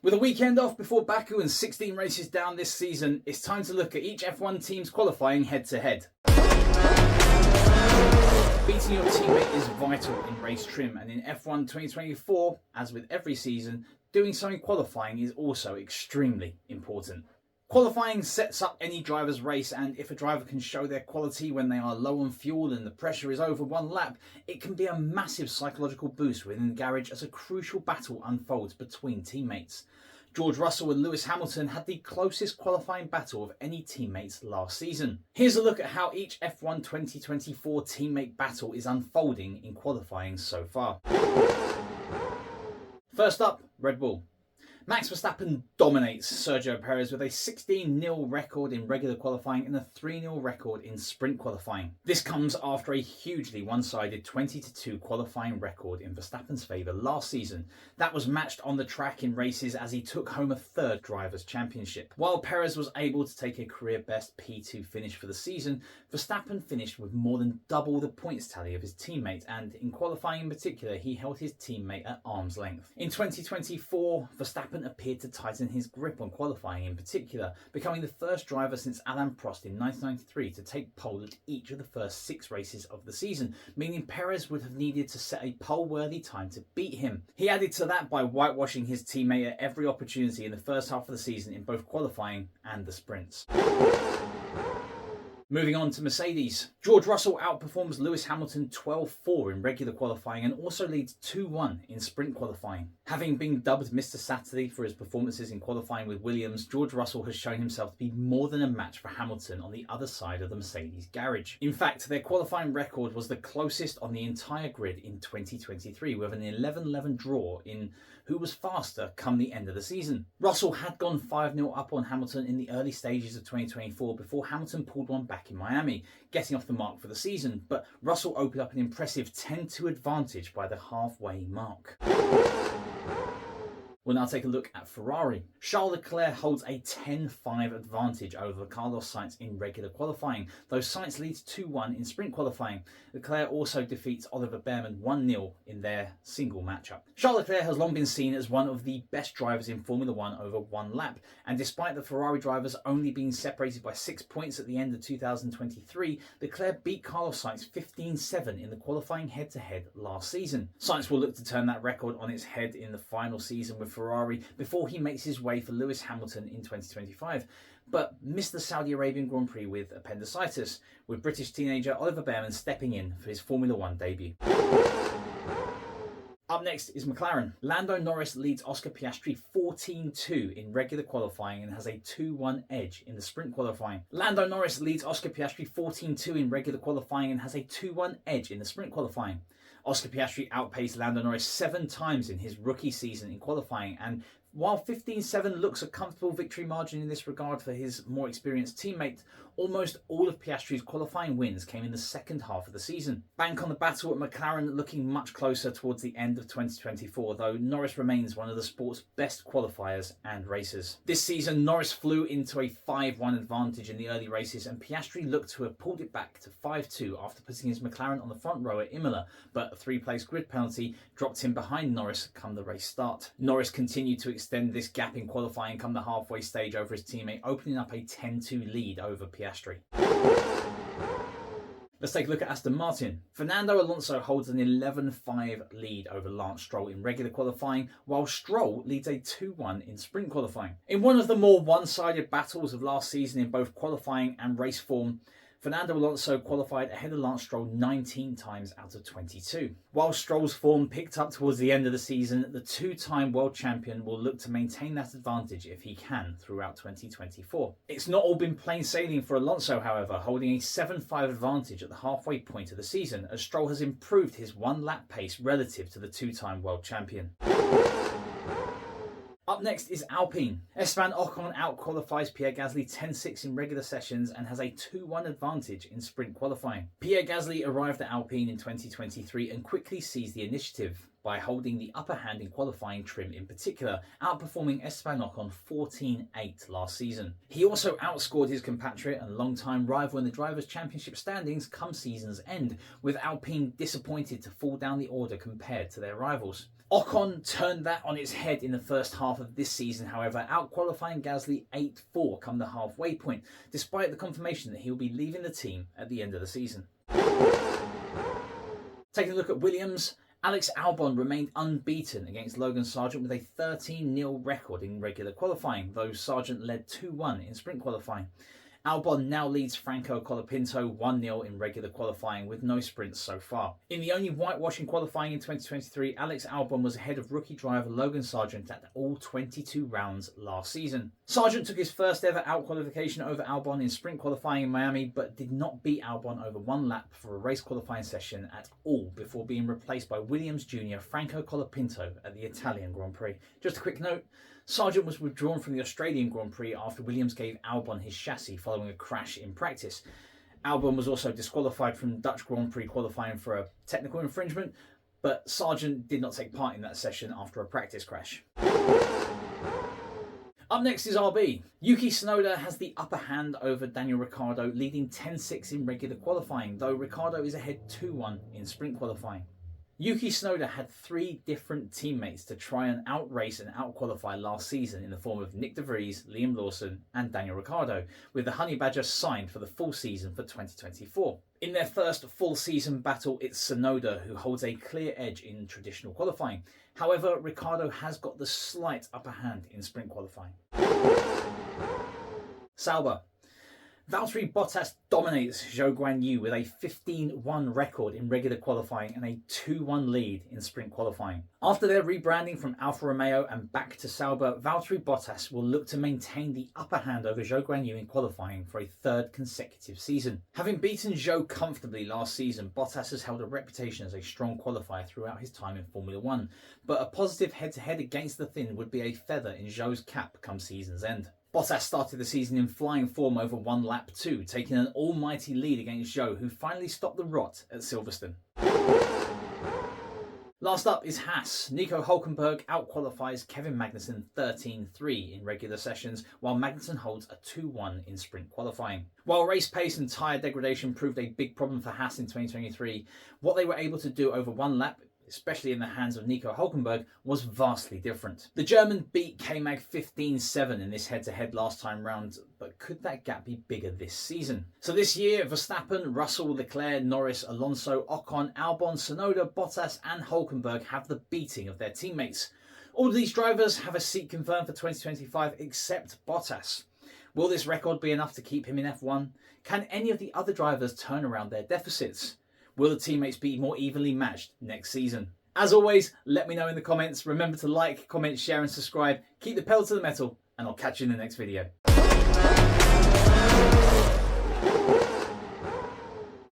With a weekend off before Baku and 16 races down this season, it's time to look at each F1 team's qualifying head-to-head. Beating your teammate is vital in race trim, and in F1 2024, as with every season, doing so in qualifying is also extremely important. Qualifying sets up any driver's race, and if a driver can show their quality when they are low on fuel and the pressure is over one lap, it can be a massive psychological boost within the garage as a crucial battle unfolds between teammates. George Russell and Lewis Hamilton had the closest qualifying battle of any teammates last season. Here's a look at how each F1 2024 teammate battle is unfolding in qualifying so far. First up, Red Bull. Max Verstappen dominates Sergio Perez with a 16-0 record in regular qualifying and a 3-0 record in sprint qualifying. This comes after a hugely one-sided 20-2 qualifying record in Verstappen's favour last season. That was matched on the track in races as he took home a third Drivers' Championship. While Perez was able to take a career-best P2 finish for the season, Verstappen finished with more than double the points tally of his teammate, and in qualifying in particular, he held his teammate at arm's length. In 2024, Verstappen appeared to tighten his grip on qualifying in particular, becoming the first driver since Alain Prost in 1993 to take pole at each of the first 6 races of the season, meaning Perez would have needed to set a pole-worthy time to beat him. He added to that by whitewashing his teammate at every opportunity in the first half of the season in both qualifying and the sprints. Moving on to Mercedes. George Russell outperforms Lewis Hamilton 12-4 in regular qualifying and also leads 2-1 in sprint qualifying. Having been dubbed Mr. Saturday for his performances in qualifying with Williams, George Russell has shown himself to be more than a match for Hamilton on the other side of the Mercedes garage. In fact, their qualifying record was the closest on the entire grid in 2023, with an 11-11 draw in who was faster come the end of the season. Russell had gone 5-0 up on Hamilton in the early stages of 2024 before Hamilton pulled one back in Miami, getting off the mark for the season, but Russell opened up an impressive 10-2 advantage by the halfway mark. We'll now take a look at Ferrari. Charles Leclerc holds a 10-5 advantage over Carlos Sainz in regular qualifying, though Sainz leads 2-1 in sprint qualifying. Leclerc also defeats Oliver Behrman 1-0 in their single matchup. Charles Leclerc has long been seen as one of the best drivers in Formula 1 over one lap, and despite the Ferrari drivers only being separated by 6 points at the end of 2023, Leclerc beat Carlos Sainz 15-7 in the qualifying head-to-head last season. Sainz will look to turn that record on its head in the final season with Ferrari before he makes his way for Lewis Hamilton in 2025, but missed the Saudi Arabian Grand Prix with appendicitis, with British teenager Oliver Behrman stepping in for his Formula 1 debut. Up next is McLaren. Lando Norris leads Oscar Piastri 14-2 in regular qualifying and has a 2-1 edge in the sprint qualifying. Lando Norris leads Oscar Piastri 14-2 in regular qualifying and has a 2-1 edge in the sprint qualifying. Oscar Piastri outpaced Lando Norris 7 times in his rookie season in qualifying, and while 15-7 looks a comfortable victory margin in this regard for his more experienced teammate, almost all of Piastri's qualifying wins came in the second half of the season. Bank on the battle at McLaren looking much closer towards the end of 2024, though Norris remains one of the sport's best qualifiers and racers. This season, Norris flew into a 5-1 advantage in the early races, and Piastri looked to have pulled it back to 5-2 after putting his McLaren on the front row at Imola, but a 3-place grid penalty dropped him behind Norris come the race start. Norris continued to extend this gap in qualifying come the halfway stage over his teammate, opening up a 10-2 lead over Piastri. Let's take a look at Aston Martin. Fernando Alonso holds an 11-5 lead over Lance Stroll in regular qualifying, while Stroll leads a 2-1 in sprint qualifying. In one of the more one-sided battles of last season in both qualifying and race form, Fernando Alonso qualified ahead of Lance Stroll 19 times out of 22. While Stroll's form picked up towards the end of the season, the 2-time world champion will look to maintain that advantage if he can throughout 2024. It's not all been plain sailing for Alonso, however, holding a 7-5 advantage at the halfway point of the season, as Stroll has improved his one-lap pace relative to the 2-time world champion. Up next is Alpine. Esteban Ocon out-qualifies Pierre Gasly 10-6 in regular sessions and has a 2-1 advantage in sprint qualifying. Pierre Gasly arrived at Alpine in 2023 and quickly seized the initiative by holding the upper hand in qualifying trim in particular, outperforming Esteban Ocon 14-8 last season. He also outscored his compatriot and long-time rival in the Drivers' Championship standings come season's end, with Alpine disappointed to fall down the order compared to their rivals. Ocon turned that on its head in the first half of this season, however, out-qualifying Gasly 8-4 come the halfway point, despite the confirmation that he will be leaving the team at the end of the season. Taking a look at Williams, Alex Albon remained unbeaten against Logan Sargent with a 13-0 record in regular qualifying, though Sargent led 2-1 in sprint qualifying. Albon now leads Franco Colapinto 1-0 in regular qualifying with no sprints so far. In the only whitewashing qualifying in 2023, Alex Albon was ahead of rookie driver Logan Sargent at all 22 rounds last season. Sargent took his first ever out-qualification over Albon in sprint qualifying in Miami, but did not beat Albon over one lap for a race qualifying session at all before being replaced by Williams Jr. Franco Colapinto at the Italian Grand Prix. Just a quick note, Sargent was withdrawn from the Australian Grand Prix after Williams gave Albon his chassis following a crash in practice. Albon was also disqualified from Dutch Grand Prix qualifying for a technical infringement, but Sargent did not take part in that session after a practice crash. Up next is RB. Yuki Tsunoda has the upper hand over Daniel Ricciardo, leading 10-6 in regular qualifying, though Ricciardo is ahead 2-1 in sprint qualifying. Yuki Tsunoda had 3 different teammates to try and outrace and outqualify last season in the form of Nick De Vries, Liam Lawson and Daniel Ricciardo, with the Honey Badger signed for the full season for 2024. In their first full season battle, it's Tsunoda who holds a clear edge in traditional qualifying. However, Ricciardo has got the slight upper hand in sprint qualifying. Sauber. Valtteri Bottas dominates Zhou Guanyu with a 15-1 record in regular qualifying and a 2-1 lead in sprint qualifying. After their rebranding from Alfa Romeo and back to Sauber, Valtteri Bottas will look to maintain the upper hand over Zhou Guanyu in qualifying for a 3rd consecutive season. Having beaten Zhou comfortably last season, Bottas has held a reputation as a strong qualifier throughout his time in Formula 1, but a positive head-to-head against the Finn would be a feather in Zhou's cap come season's end. Bottas started the season in flying form over one lap 2, taking an almighty lead against Zhou, who finally stopped the rot at Silverstone. Last up is Haas. Nico Hülkenberg outqualifies Kevin Magnussen 13-3 in regular sessions, while Magnussen holds a 2-1 in sprint qualifying. While race pace and tyre degradation proved a big problem for Haas in 2023, what they were able to do over one lap, especially in the hands of Nico Hülkenberg, was vastly different. The German beat K-Mag 15-7 in this head-to-head last time round, but could that gap be bigger this season? So this year, Verstappen, Russell, Leclerc, Norris, Alonso, Ocon, Albon, Tsunoda, Bottas and Hülkenberg have the beating of their teammates. All of these drivers have a seat confirmed for 2025 except Bottas. Will this record be enough to keep him in F1? Can any of the other drivers turn around their deficits? Will the teammates be more evenly matched next season? As always, let me know in the comments. Remember to like, comment, share and subscribe. Keep the pedal to the metal, and I'll catch you in the next video.